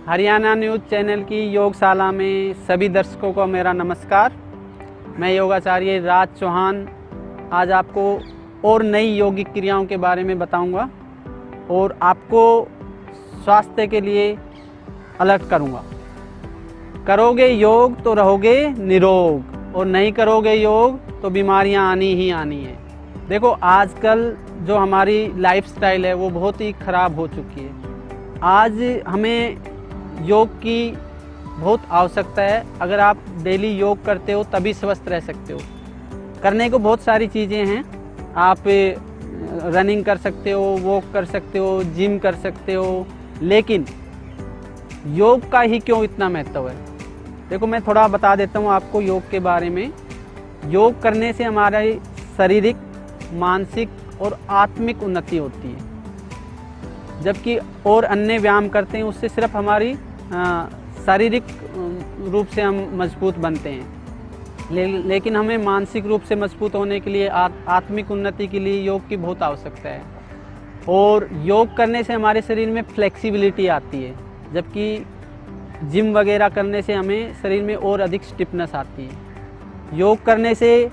Haryana news channel की योगशाला में सभी दर्शकों को मेरा नमस्कार। मैं योगाचार्य राज चौहान आज आपको और नई योगिक क्रियाओं के बारे में बताऊंगा और आपको स्वास्थ्य के लिए अलर्ट करूंगा। करोगे योग तो रहोगे निरोग और नहीं करोगे योग तो बीमारियां आनी ही आनी है। देखो, आजकल जो हमारी लाइफस्टाइल है वो बहुत ही ख़राब हो चुकी है। आज हमें योग की बहुत आवश्यकता है। अगर आप डेली योग करते हो तभी स्वस्थ रह सकते हो। करने को बहुत सारी चीज़ें हैं। आप रनिंग कर सकते हो, वॉक कर सकते हो, जिम कर सकते हो, लेकिन योग का ही क्यों इतना महत्व है? देखो, मैं थोड़ा बता देता हूँ आपको योग के बारे में। योग करने से हमारी शारीरिक, मानसिक और आत्मिक उन्नति होती है, जबकि और अन्य व्यायाम करते हैं उससे सिर्फ हमारी शारीरिक रूप से हम मजबूत बनते हैं, लेकिन हमें मानसिक रूप से मजबूत होने के लिए, आत्मिक उन्नति के लिए योग की बहुत आवश्यकता है। और योग करने से हमारे शरीर में फ्लेक्सिबिलिटी आती है, जबकि जिम वगैरह करने से हमें शरीर में और अधिक स्टिफनेस आती है। योग करने से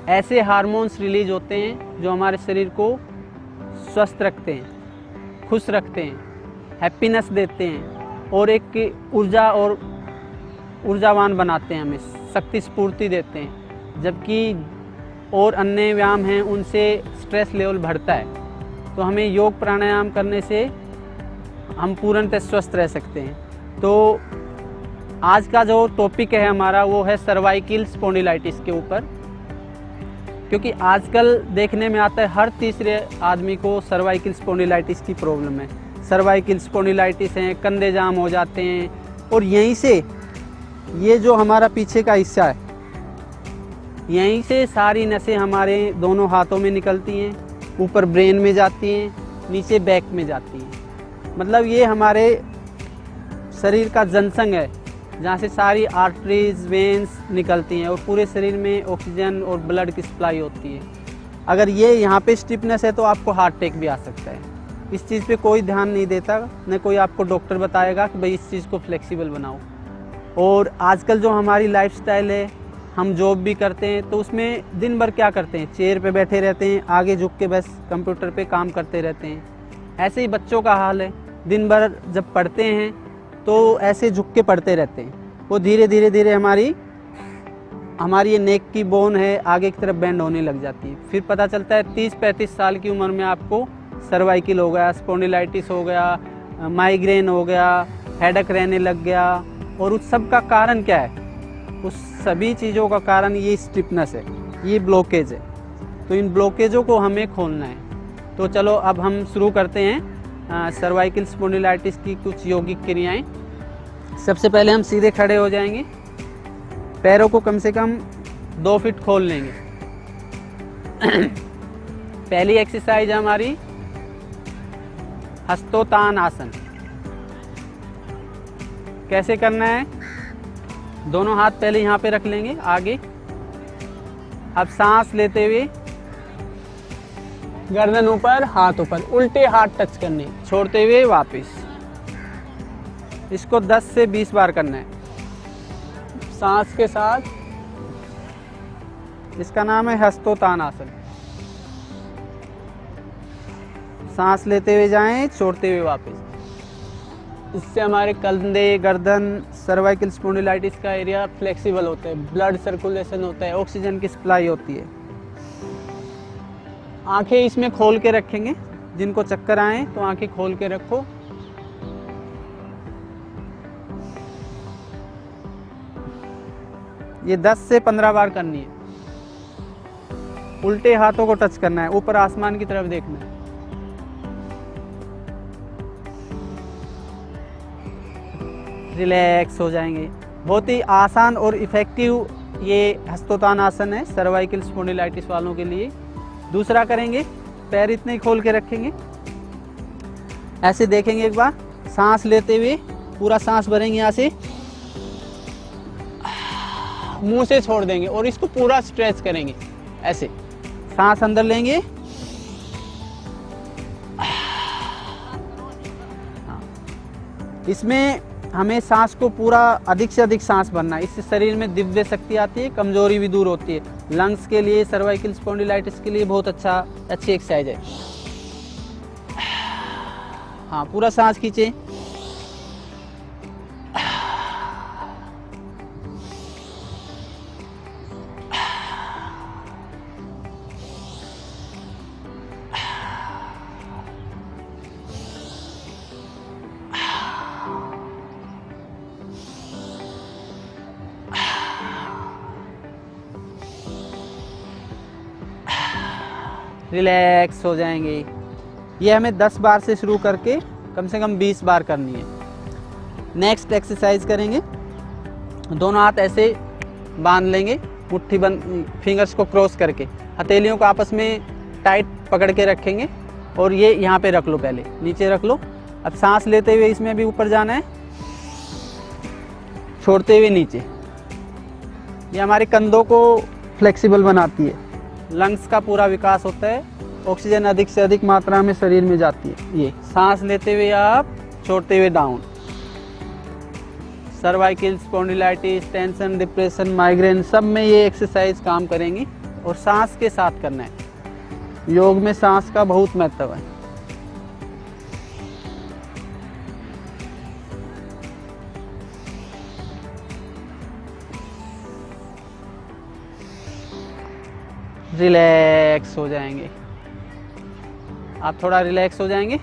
ऐसे हार्मोन्स रिलीज होते हैं जो हमारे शरीर को स्वस्थ रखते हैं, खुश रखते हैं, हैप्पीनेस देते हैं और एक ऊर्जावान बनाते हैं, हमें शक्ति स्फूर्ति देते हैं। जबकि और अन्य व्यायाम हैं उनसे स्ट्रेस लेवल बढ़ता है। तो हमें योग प्राणायाम करने से हम पूर्णतः स्वस्थ रह सकते हैं। तो आज का जो टॉपिक है हमारा वो है सर्वाइकल स्पॉन्डिलाइटिस के ऊपर, क्योंकि आजकल देखने में आता है हर तीसरे आदमी को सर्वाइकल स्पॉन्डिलाइटिस की प्रॉब्लम है। सर्वाइकल स्पॉन्डिलाइटिस है, कंधे जाम हो जाते हैं और यहीं से ये जो हमारा पीछे का हिस्सा है, यहीं से सारी नसें हमारे दोनों हाथों में निकलती हैं, ऊपर ब्रेन में जाती हैं, नीचे बैक में जाती हैं। मतलब ये हमारे शरीर का जनसंघ है जहाँ से सारी आर्टरीज, वेन्स निकलती हैं और पूरे शरीर में ऑक्सीजन और ब्लड की सप्लाई होती है। अगर ये यहाँ पे स्टिफनेस है तो आपको हार्ट अटैक भी आ सकता है। इस चीज़ पे कोई ध्यान नहीं देता, न कोई आपको डॉक्टर बताएगा कि भाई इस चीज़ को फ्लेक्सिबल बनाओ। और आजकल जो हमारी लाइफस्टाइल है, हम जॉब भी करते हैं तो उसमें दिन भर क्या करते हैं, चेयर पे बैठे रहते हैं, आगे झुक के बस कंप्यूटर पे काम करते रहते हैं। ऐसे ही बच्चों का हाल है, दिन भर जब पढ़ते हैं तो ऐसे झुक के पढ़ते रहते हैं। वो धीरे धीरे हमारी ये नेक की बोन है आगे की तरफ बेंड होने लग जाती है। फिर पता चलता है 30-35 साल की उम्र में आपको सर्वाइकल हो गया, स्पॉन्डिलाइटिस हो गया, माइग्रेन हो गया, हेडेक रहने लग गया। और उस सब का कारण क्या है? उस सभी चीज़ों का कारण ये स्टिफनेस है, ये ब्लॉकेज है। तो इन ब्लॉकेजों को हमें खोलना है। तो चलो अब हम शुरू करते हैं सर्वाइकल स्पॉन्डिलाइटिस की कुछ यौगिक क्रियाएं। सबसे पहले हम सीधे खड़े हो जाएंगे, पैरों को कम से कम 2 फीट खोल लेंगे। पहली एक्सरसाइज हमारी हस्तोत्तान आसन। कैसे करना है? दोनों हाथ पहले यहाँ पे रख लेंगे आगे। अब सांस लेते हुए गर्दन ऊपर, हाथ ऊपर, उल्टे हाथ टच करने, छोड़ते हुए वापस। इसको 10 से 20 बार करना है सांस के साथ। इसका नाम है हस्तोत्तान आसन। सांस लेते हुए जाएं, छोड़ते हुए वापस। इससे हमारे कंधे, गर्दन, सर्वाइकल स्पॉन्डिलाइटिस का एरिया फ्लेक्सिबल होता है, ब्लड सर्कुलेशन होता है, ऑक्सीजन की सप्लाई होती है। आंखें इसमें खोल के रखेंगे। जिनको चक्कर आए तो आंखें खोल के रखो। ये 10 से 15 बार करनी है। उल्टे हाथों को टच करना है, ऊपर आसमान की तरफ देखना है। रिलैक्स हो जाएंगे। बहुत ही आसान और इफ़ेक्टिव ये हस्तोत्तान आसन है सर्वाइकल स्पॉन्डिलाइटिस वालों के लिए। दूसरा करेंगे, पैर इतने ही खोल के रखेंगे, ऐसे देखेंगे एक बार, सांस लेते हुए पूरा सांस भरेंगे यहाँ से, मुंह से छोड़ देंगे और इसको पूरा स्ट्रेच करेंगे। ऐसे सांस अंदर लेंगे, इसमें हमें सांस को पूरा अधिक से अधिक सांस भरना है। इससे शरीर में दिव्य शक्ति आती है, कमजोरी भी दूर होती है। लंग्स के लिए, सर्वाइकल स्पॉन्डिलाइटिस के लिए बहुत अच्छी एक्सरसाइज है। हाँ, पूरा सांस खींचे। रिलैक्स हो जाएंगे। ये हमें 10 बार से शुरू करके कम से कम 20 बार करनी है। नेक्स्ट एक्सरसाइज करेंगे, दोनों हाथ ऐसे बांध लेंगे, मुट्ठी बंद, फिंगर्स को क्रॉस करके हथेलियों को आपस में टाइट पकड़ के रखेंगे और ये यहाँ पे रख लो, पहले नीचे रख लो। अब सांस लेते हुए इसमें भी ऊपर जाना है, छोड़ते हुए नीचे। ये हमारे कंधों को फ्लेक्सिबल बनाती है, लंग्स का पूरा विकास होता है, ऑक्सीजन अधिक से अधिक मात्रा में शरीर में जाती है। ये सांस लेते हुए आप, छोड़ते हुए down. Cervical spondylitis, tension, depression, migraine, सब में ये एक्सरसाइज काम करेंगी और सांस के साथ करना है। योग में सांस का बहुत महत्व है। रिलैक्स हो जाएंगे, आप थोड़ा रिलैक्स हो जाएंगे।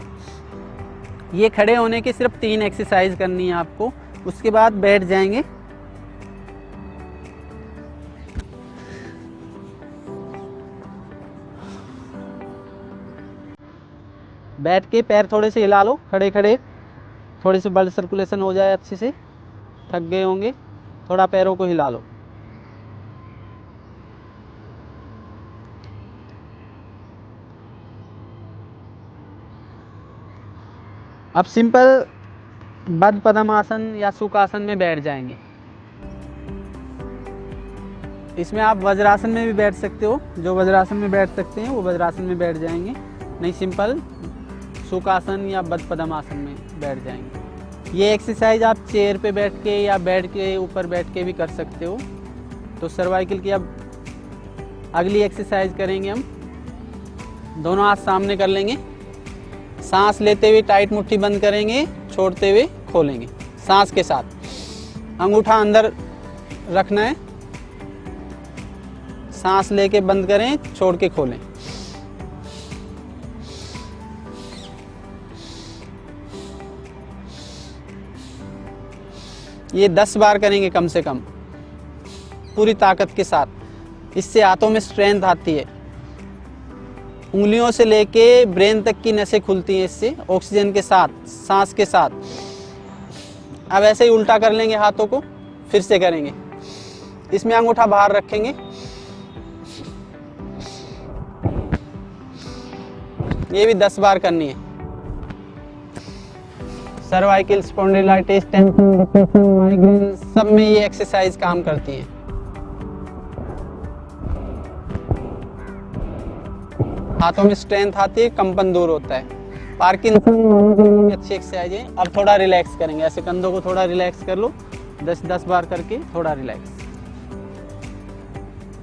ये खड़े होने के सिर्फ 3 एक्सरसाइज करनी है आपको, उसके बाद बैठ जाएंगे। बैठ के पैर थोड़े से हिला लो, खड़े खड़े थोड़े से ब्लड सर्कुलेशन हो जाए अच्छे से। थक गए होंगे, थोड़ा पैरों को हिला लो। अब सिंपल बद्ध पद्मासन या सुखासन में बैठ जाएंगे। इसमें आप वज्रासन में भी बैठ सकते हो, जो वज्रासन में बैठ सकते हैं वो वज्रासन में बैठ जाएंगे, नहीं सिंपल सुखासन या बद्ध पद्मासन में बैठ जाएंगे। ये एक्सरसाइज आप चेयर पे बैठ के या बेड के ऊपर बैठ के भी कर सकते हो। तो सर्वाइकल की अब अगली एक्सरसाइज करेंगे हम। दोनों हाथ सामने कर लेंगे, सांस लेते हुए टाइट मुट्ठी बंद करेंगे, छोड़ते हुए खोलेंगे सांस के साथ। अंगूठा अंदर रखना है, सांस लेके बंद करें, छोड़ के खोलें। ये 10 बार करेंगे कम से कम, पूरी ताकत के साथ। इससे हाथों में स्ट्रेंथ आती है, उंगलियों से लेके ब्रेन तक की नसें खुलती हैं इससे, ऑक्सीजन के साथ, सांस के साथ। अब ऐसे ही उल्टा कर लेंगे हाथों को, फिर से करेंगे। इसमें अंगूठा बाहर रखेंगे, ये भी 10 बार करनी है। Cervical spondylitis, tension, depression, migraine, सब में ये एक्सरसाइज काम करती है। हाथों में स्ट्रेंथ आती है, कंपन दूर होता है। पार्किंसन अच्छी एक्सरसाइज है। अब थोड़ा रिलैक्स करेंगे, ऐसे कंधों को थोड़ा रिलैक्स कर लो, 10 बार करके थोड़ा रिलैक्स।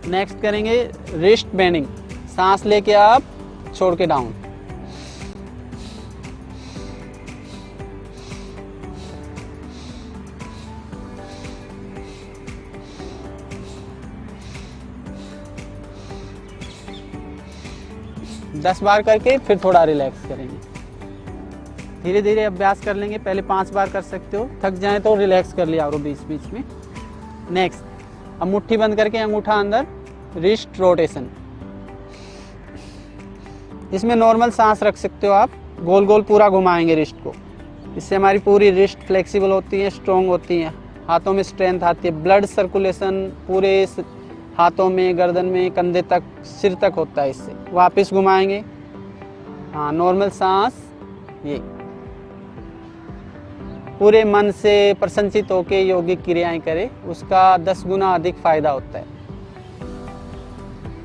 नेक्स्ट करेंगे रिस्ट बेंडिंग, सांस लेके आप, छोड़ के डाउन। दस बार करके फिर थोड़ा रिलैक्स करेंगे। धीरे धीरे अभ्यास कर लेंगे, पहले 5 बार कर सकते हो, थक जाए तो रिलैक्स कर लिया और बीच बीच में। नेक्स्ट, अब मुट्ठी बंद करके अंगूठा अंदर, रिस्ट रोटेशन। इसमें नॉर्मल सांस रख सकते हो आप, गोल गोल पूरा घुमाएंगे रिस्ट को। इससे हमारी पूरी रिस्ट फ्लेक्सिबल होती है, स्ट्रॉन्ग होती है, हाथों में स्ट्रेंथ आती है, ब्लड सर्कुलेशन पूरे हाथों में, गर्दन में, कंधे तक, सिर तक होता है। इससे वापस घुमाएंगे। हाँ, नॉर्मल सांस, ये पूरे मन से प्रसन्नचित होकर योगिक क्रियाएं करें, उसका 10 गुना अधिक फायदा होता है।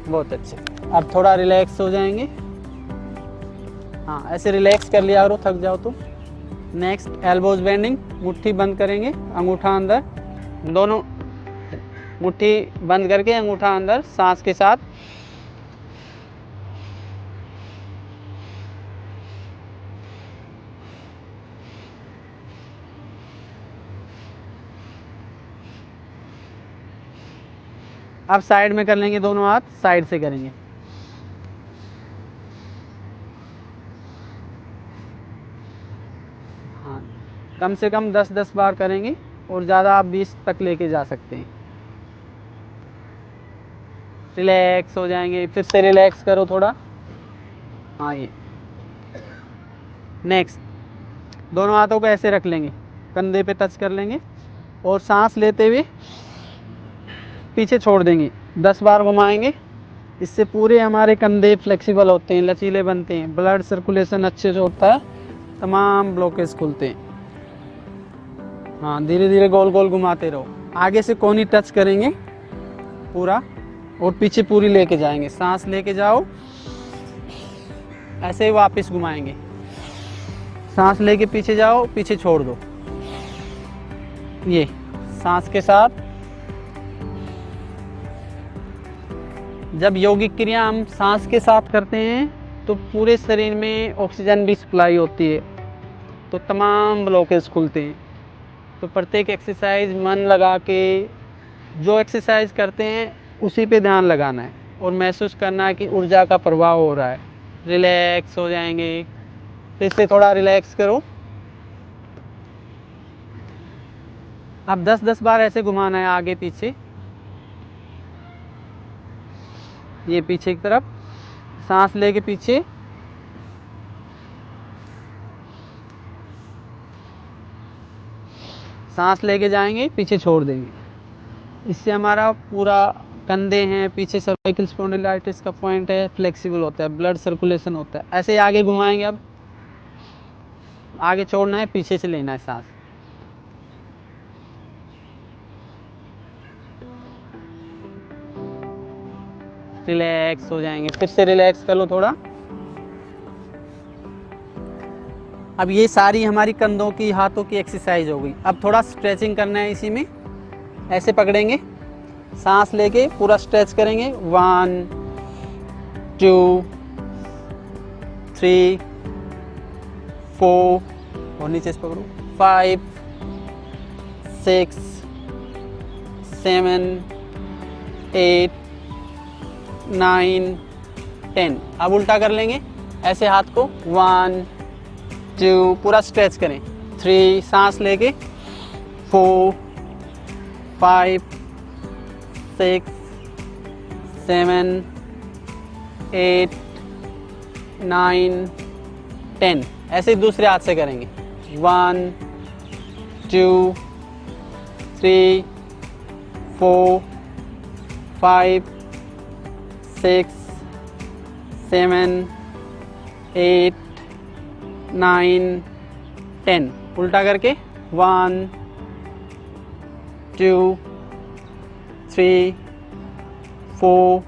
बहुत अच्छे। अब थोड़ा रिलैक्स हो जाएंगे। हाँ, ऐसे रिलैक्स कर लिया करो, थक जाओ तो। नेक्स्ट एल्बोज बेंडिंग, मुट्ठी बंद करेंगे, अंगूठा अंदर, दोनों मुट्ठी बंद करके अंगूठा अंदर, सांस के साथ। अब साइड में कर लेंगे, दोनों हाथ साइड से करेंगे। हाँ, कम से कम 10-10 बार करेंगे और ज़्यादा आप 20 तक लेके जा सकते हैं। रिलैक्स हो जाएंगे, फिर से रिलैक्स करो थोड़ा। हाँ, ये नेक्स्ट दोनों हाथों को ऐसे रख लेंगे, कंधे पे टच कर लेंगे और सांस लेते हुए पीछे छोड़ देंगे। 10 बार घुमाएंगे, इससे पूरे हमारे कंधे फ्लेक्सिबल होते हैं, लचीले बनते हैं, ब्लड सर्कुलेशन अच्छे से होता है, तमाम ब्लॉकेज खुलते हैं। हाँ, धीरे धीरे गोल गोल घुमाते रहो। आगे से कोहनी टच करेंगे पूरा और पीछे पूरी लेके जाएंगे। सांस लेके जाओ, ऐसे ही वापस घुमाएंगे। सांस लेके पीछे जाओ, पीछे छोड़ दो। ये सांस के साथ। जब यौगिक क्रिया हम सांस के साथ करते हैं तो पूरे शरीर में ऑक्सीजन भी सप्लाई होती है, तो तमाम ब्लॉकेज खुलते हैं। तो प्रत्येक एक्सरसाइज मन लगा के जो एक्सरसाइज करते हैं उसी पे ध्यान लगाना है और महसूस करना है कि ऊर्जा का प्रवाह हो रहा है। रिलैक्स हो जाएंगे, फिर से थोड़ा रिलैक्स करो। अब 10-10 बार ऐसे घुमाना है, आगे पीछे, ये पीछे की तरफ। सांस लेके पीछे, सांस लेके जाएंगे, पीछे छोड़ देंगे। इससे हमारा पूरा कंधे हैं, पीछे सर्वाइकल स्पॉन्डिलाइटिस का पॉइंट है, फ्लेक्सिबल होता है, ब्लड सर्कुलेशन होता है। ऐसे ही आगे घुमाएंगे। अब आगे छोड़ना है, पीछे से लेना है सांस। रिलैक्स हो जाएंगे, फिर से रिलैक्स कर लो थोड़ा। अब ये सारी हमारी कंधों की, हाथों की एक्सरसाइज हो गई। अब थोड़ा स्ट्रेचिंग करना है इसी में। ऐसे पकड़ेंगे, सांस लेके पूरा स्ट्रेच करेंगे। 1 2 3 4 और नीचे से पकड़ो, 5 6 7 8 9 10। अब उल्टा कर लेंगे ऐसे हाथ को। 1 2 पूरा स्ट्रेच करें। 3 सांस लेके, 4 5 6 7 8 9 10। ऐसे ही दूसरे हाथ से करेंगे। 1 2 3 4 5 6 7 8 9 10। उल्टा करके 1 2 3 4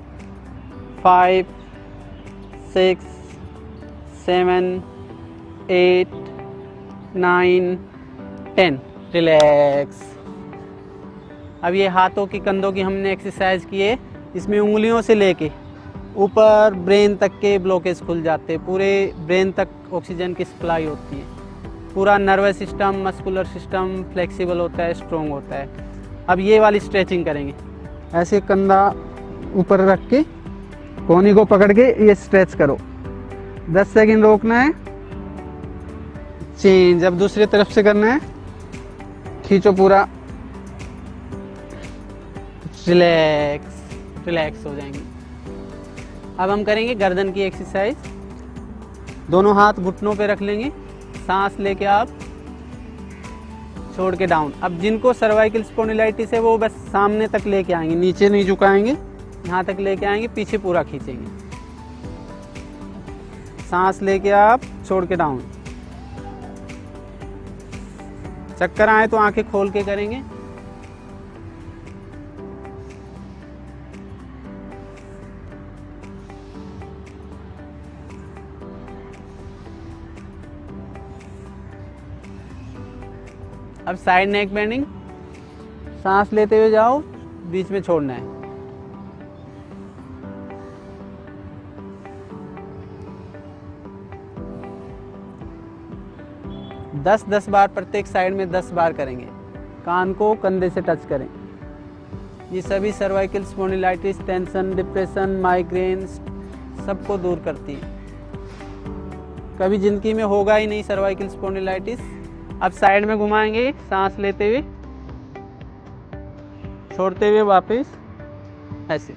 5 6 7 8 9 10। रिलैक्स। अब ये हाथों की, कंधों की हमने एक्सरसाइज की है। इसमें उंगलियों से लेके ऊपर ब्रेन तक के ब्लॉकेज खुल जाते हैं। पूरे ब्रेन तक ऑक्सीजन की सप्लाई होती है। पूरा nervous system, muscular system flexible होता है, स्ट्रॉन्ग होता है। अब ये वाली स्ट्रेचिंग करेंगे। ऐसे कंधा ऊपर रख के कोहनी को पकड़ के ये स्ट्रेच करो। 10 सेकंड रोकना है, चेंज। अब दूसरी तरफ से करना है, खींचो पूरा, रिलैक्स। रिलैक्स हो जाएंगे। अब हम करेंगे गर्दन की एक्सरसाइज। दोनों हाथ घुटनों पे रख लेंगे, सांस लेके आप छोड़ के डाउन। अब जिनको सर्वाइकल स्पॉन्डिलाइटिस है वो बस सामने तक लेके आएंगे, नीचे नहीं झुकाएंगे, यहाँ तक लेके आएंगे, पीछे पूरा खींचेंगे। सांस लेके आप छोड़ के डाउन। चक्कर आए तो आंखें खोल के करेंगे। अब साइड नेक बेंडिंग, सांस लेते हुए जाओ, बीच में छोड़ना है। दस 10 बार प्रत्येक साइड में 10 बार करेंगे। कान को कंधे से टच करें। ये सभी cervical spondylitis, tension, depression, migraine सबको दूर करती है। कभी जिंदगी में होगा ही नहीं सर्वाइकल स्पॉन्डिलाइटिस। अब साइड में घुमाएंगे, सांस लेते हुए, छोड़ते हुए वापस ऐसे।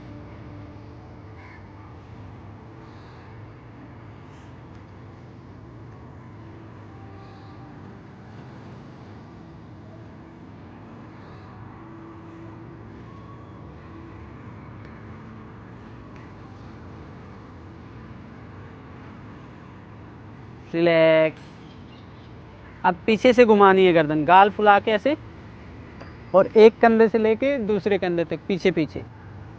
रिलैक्स। अब पीछे से घुमानी है गर्दन, गाल फुला के ऐसे, और एक कंधे से लेके दूसरे कंधे तक पीछे पीछे।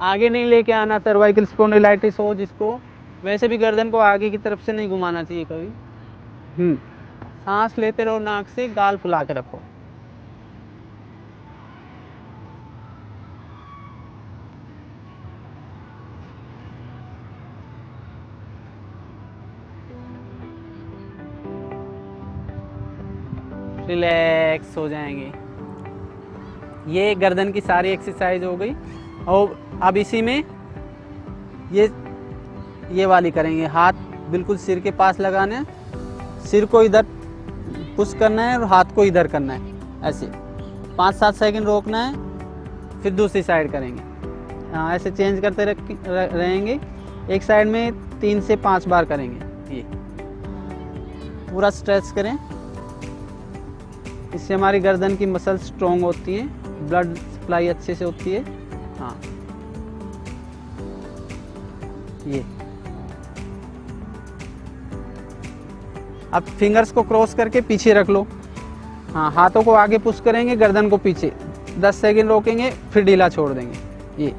आगे नहीं लेके आना। सर्वाइकल स्पॉन्डिलाइटिस हो जिसको, वैसे भी गर्दन को आगे की तरफ से नहीं घुमाना चाहिए कभी। सांस लेते रहो नाक से, गाल फुला के रखो। रिलैक्स हो जाएंगे। ये गर्दन की सारी एक्सरसाइज हो गई। और अब इसी में ये वाली करेंगे। हाथ बिल्कुल सिर के पास लगाना है, सिर को इधर पुश करना है और हाथ को इधर करना है ऐसे। 5-7 सेकंड रोकना है, फिर दूसरी साइड करेंगे। हाँ, ऐसे चेंज करते रहेंगे। एक साइड में 3 से 5 बार करेंगे। ये पूरा स्ट्रेच करें, इससे हमारी गर्दन की मसल स्ट्रॉन्ग होती है, ब्लड सप्लाई अच्छे से होती है। हाँ, ये अब फिंगर्स को क्रॉस करके पीछे रख लो। हाँ, हाथों को आगे पुश करेंगे, गर्दन को पीछे। 10 सेकंड रोकेंगे, फिर ढीला छोड़ देंगे। ये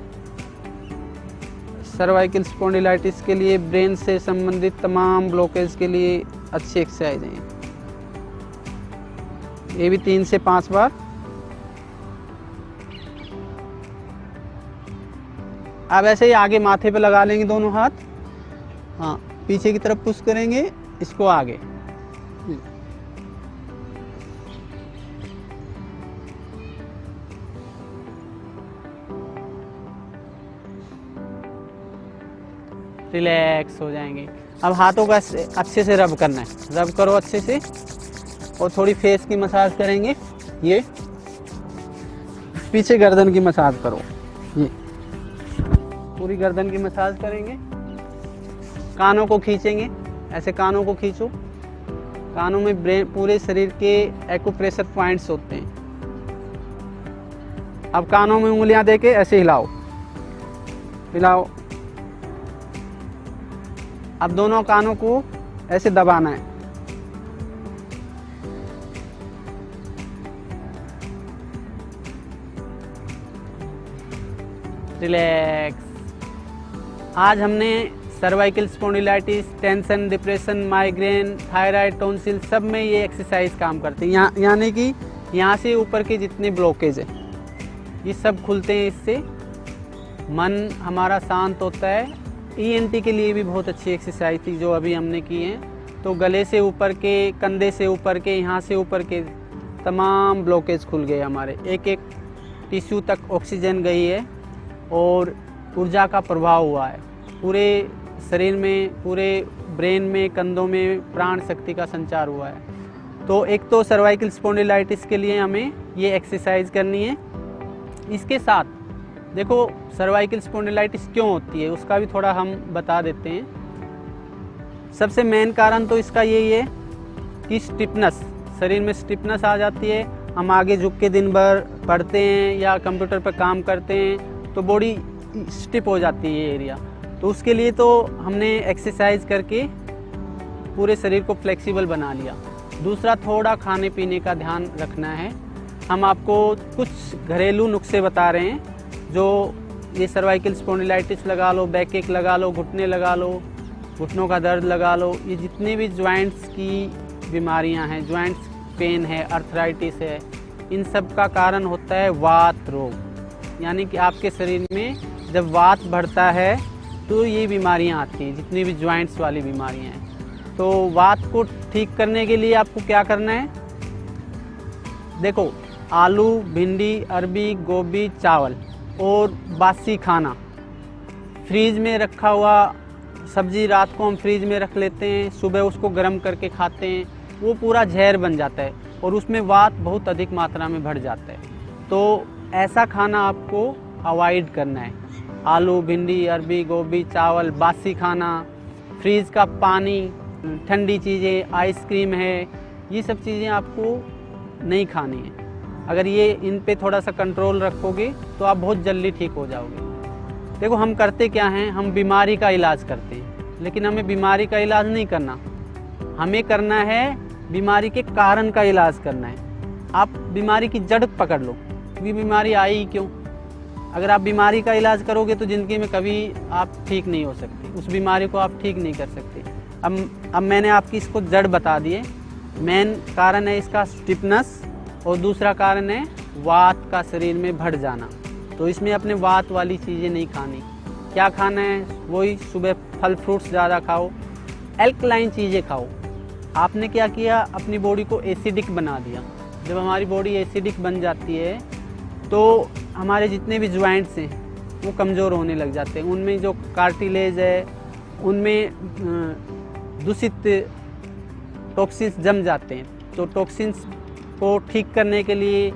सर्वाइकल स्पॉन्डिलाइटिस के लिए, ब्रेन से संबंधित तमाम ब्लॉकेज के लिए अच्छी एक्सरसाइज है। ये भी 3 से 5 बार। अब ऐसे ही आगे माथे पे लगा लेंगे दोनों हाथ। हाँ, पीछे की तरफ पुश करेंगे, इसको आगे। रिलैक्स हो जाएंगे। अब हाथों का अच्छे से रब करना है। रब करो अच्छे से, और थोड़ी फेस की मसाज करेंगे। ये पीछे गर्दन की मसाज करो। ये पूरी गर्दन की मसाज करेंगे। कानों को खींचेंगे, ऐसे कानों को खींचो। कानों में ब्रेन, पूरे शरीर के एक्यूप्रेशर पॉइंट्स होते हैं। अब कानों में उंगलियां देके ऐसे हिलाओ हिलाओ। अब दोनों कानों को ऐसे दबाना है। रिलैक्स। आज हमने cervical spondylitis, tension, depression, migraine, thyroid, tonsil सब में ये एक्सरसाइज काम करते हैं। यानी कि यहाँ से ऊपर के जितने ब्लॉकेज है ये सब खुलते हैं। इससे मन हमारा शांत होता है। ENT के लिए भी बहुत अच्छी एक्सरसाइज थी जो अभी हमने की है। तो गले से ऊपर के, कंधे से ऊपर के, यहाँ से ऊपर के तमाम ब्लॉकेज खुल गए हमारे। एक एक टिश्यू तक ऑक्सीजन गई है और ऊर्जा का प्रभाव हुआ है। पूरे शरीर में, पूरे ब्रेन में, कंधों में प्राण शक्ति का संचार हुआ है। तो एक तो सर्वाइकल स्पॉन्डिलाइटिस के लिए हमें ये एक्सरसाइज करनी है। इसके साथ देखो सर्वाइकल स्पॉन्डिलाइटिस क्यों होती है उसका भी थोड़ा हम बता देते हैं। सबसे मेन कारण तो इसका यही है कि स्टिफनेस, शरीर में स्टिफनेस आ जाती है। हम आगे झुक के दिन भर पढ़ते हैं या कंप्यूटर पर काम करते हैं तो बॉडी स्टिफ हो जाती है ये एरिया। तो उसके लिए तो हमने एक्सरसाइज करके पूरे शरीर को फ्लेक्सिबल बना लिया। दूसरा, थोड़ा खाने पीने का ध्यान रखना है। हम आपको कुछ घरेलू नुस्खे बता रहे हैं जो ये सर्वाइकल स्पॉन्डिलाइटिस लगा लो, बैक एक लगा लो, घुटने लगा लो, घुटनों का दर्द लगा लो, ये जितनी भी जॉइंट्स की बीमारियां हैं, जॉइंट्स पेन है, अर्थराइटिस है, इन सब का कारण होता है वात रोग, यानी कि आपके शरीर में जब वात बढ़ता है तो ये बीमारियां आती हैं, जितनी भी जॉइंट्स वाली बीमारियां हैं। तो वात को ठीक करने के लिए आपको क्या करना है, देखो आलू, भिंडी, अरबी, गोभी, चावल और बासी खाना, फ्रीज में रखा हुआ सब्जी रात को हम फ्रीज में रख लेते हैं, सुबह उसको गर्म करके खाते हैं, वो पूरा जहर बन जाता है और उसमें वात बहुत अधिक मात्रा में बढ़ जाता है। तो ऐसा खाना आपको अवॉइड करना है। आलू, भिंडी, अरबी, गोभी, चावल, बासी खाना, फ्रीज का पानी, ठंडी चीज़ें, आइसक्रीम है, ये सब चीज़ें आपको नहीं खानी है। अगर ये इन पे थोड़ा सा कंट्रोल रखोगे तो आप बहुत जल्दी ठीक हो जाओगे। देखो हम करते क्या हैं, हम बीमारी का इलाज करते हैं, लेकिन हमें बीमारी का इलाज नहीं करना, हमें करना है बीमारी के कारण का इलाज करना है। आप बीमारी की जड़ पकड़ लो, ये बीमारी आई ही क्यों। अगर आप बीमारी का इलाज करोगे तो ज़िंदगी में कभी आप ठीक नहीं हो सकते, उस बीमारी को आप ठीक नहीं कर सकते। अब मैंने आपकी इसको जड़ बता दिए। मेन कारण है इसका स्टिफनेस और दूसरा कारण है वात का शरीर में बढ़ जाना। तो इसमें अपने वात वाली चीज़ें नहीं खानी। क्या खाना है, वही सुबह फल फ्रूट्स ज़्यादा खाओ, एल्कलाइन चीज़ें खाओ। आपने क्या किया, अपनी बॉडी को एसिडिक बना दिया। जब हमारी बॉडी एसिडिक बन जाती है तो हमारे जितने भी जॉइंट्स हैं वो कमज़ोर होने लग जाते हैं, उनमें जो कार्टिलेज है उनमें दूषित टॉक्सिन्स जम जाते हैं। तो टॉक्सिन्स को ठीक करने के लिए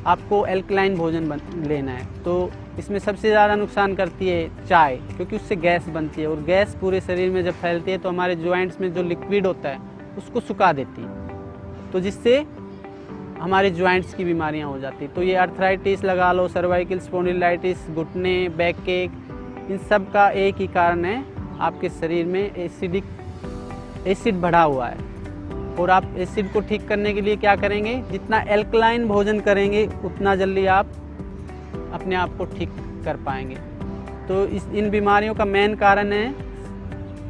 आपको एल्कलाइन भोजन लेना है। तो इसमें सबसे ज़्यादा नुकसान करती है चाय, क्योंकि उससे गैस बनती है और गैस पूरे शरीर में जब फैलती है तो हमारे जॉइंट्स में जो लिक्विड होता है उसको सुखा देती है, तो जिससे हमारे जॉइंट्स की बीमारियां हो जाती हैं। तो ये अर्थराइटिस लगा लो, सर्वाइकल स्पॉन्डिलाइटिस, घुटने, बैक केक, इन सब का एक ही कारण है, आपके शरीर में एसिड बढ़ा हुआ है। और आप एसिड को ठीक करने के लिए क्या करेंगे, जितना एल्कलाइन भोजन करेंगे उतना जल्दी आप अपने आप को ठीक कर पाएंगे। तो इन बीमारियों का मेन कारण है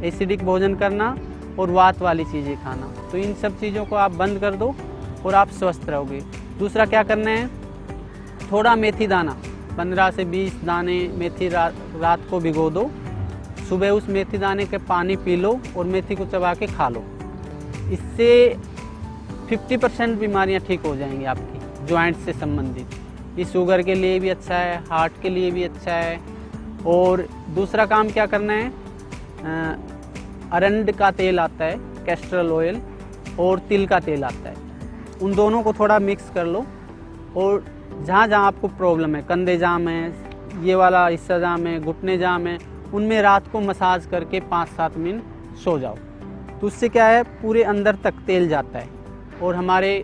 एसिडिक भोजन करना और वात वाली चीज़ें खाना। तो इन सब चीज़ों को आप बंद कर दो और आप स्वस्थ रहोगे। दूसरा क्या करना है, थोड़ा मेथी दाना, 15 से 20 दाने मेथी रात को भिगो दो, सुबह उस मेथी दाने के पानी पी लो और मेथी को चबा के खा लो। इससे 50% बीमारियां ठीक हो जाएंगी आपकी जॉइंट से संबंधित। ये शुगर के लिए भी अच्छा है, हार्ट के लिए भी अच्छा है। और दूसरा काम क्या करना है, अरंड का तेल आता है, कैस्टर ऑयल, और तिल का तेल आता है, उन दोनों को थोड़ा मिक्स कर लो और जहाँ जहाँ आपको प्रॉब्लम है, कंधे जाम है, ये वाला हिस्सा जाम है, घुटने जाम है, उनमें रात को मसाज करके 5-7 मिनट सो जाओ। तो उससे क्या है, पूरे अंदर तक तेल जाता है। और हमारे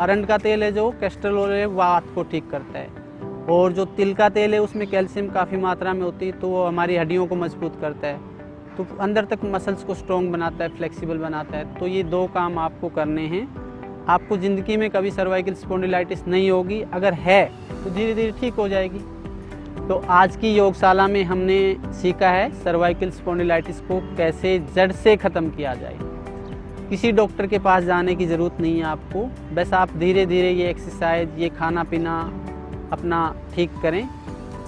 अरंड का तेल है जो कैस्टर ऑयल है, वात को ठीक करता है। और जो तिल का तेल है उसमें कैल्शियम काफ़ी मात्रा में होती है, तो वो हमारी हड्डियों को मजबूत करता है, तो अंदर तक मसल्स को स्ट्रॉन्ग बनाता है, फ्लेक्सिबल बनाता है। तो ये 2 काम आपको करने हैं। आपको ज़िंदगी में कभी सर्वाइकल स्पॉन्डिलाइटिस नहीं होगी, अगर है तो धीरे धीरे ठीक हो जाएगी। तो आज की योगशाला में हमने सीखा है सर्वाइकल स्पॉन्डिलाइटिस को कैसे जड़ से ख़त्म किया जाए। किसी डॉक्टर के पास जाने की ज़रूरत नहीं है आपको, बस आप धीरे धीरे ये एक्सरसाइज, ये खाना पीना अपना ठीक करें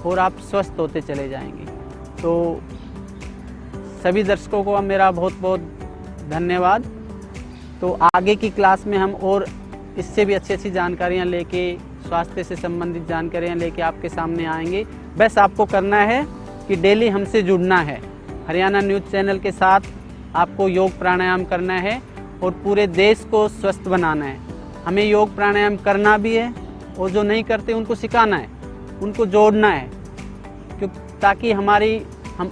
और आप स्वस्थ होते चले जाएंगे। तो सभी दर्शकों को मेरा बहुत बहुत धन्यवाद। तो आगे की क्लास में हम और इससे भी अच्छी जानकारियाँ लेके, स्वास्थ्य से संबंधित जानकारियाँ लेके आपके सामने आएंगे। बस आपको करना है कि डेली हमसे जुड़ना है। हरियाणा न्यूज़ चैनल के साथ आपको योग प्राणायाम करना है और पूरे देश को स्वस्थ बनाना है। हमें योग प्राणायाम करना भी है और जो नहीं करते उनको सिखाना है, उनको जोड़ना है, ताकि हम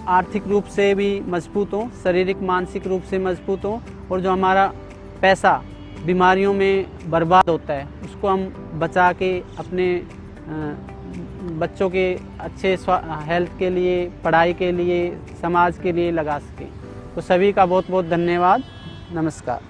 आर्थिक रूप से भी मजबूत हों, शारीरिक मानसिक रूप से मजबूत हों, और जो हमारा पैसा बीमारियों में बर्बाद होता है उसको हम बचा के अपने बच्चों के अच्छे हेल्थ के लिए, पढ़ाई के लिए, समाज के लिए लगा सकें। तो सभी का बहुत बहुत धन्यवाद। नमस्कार।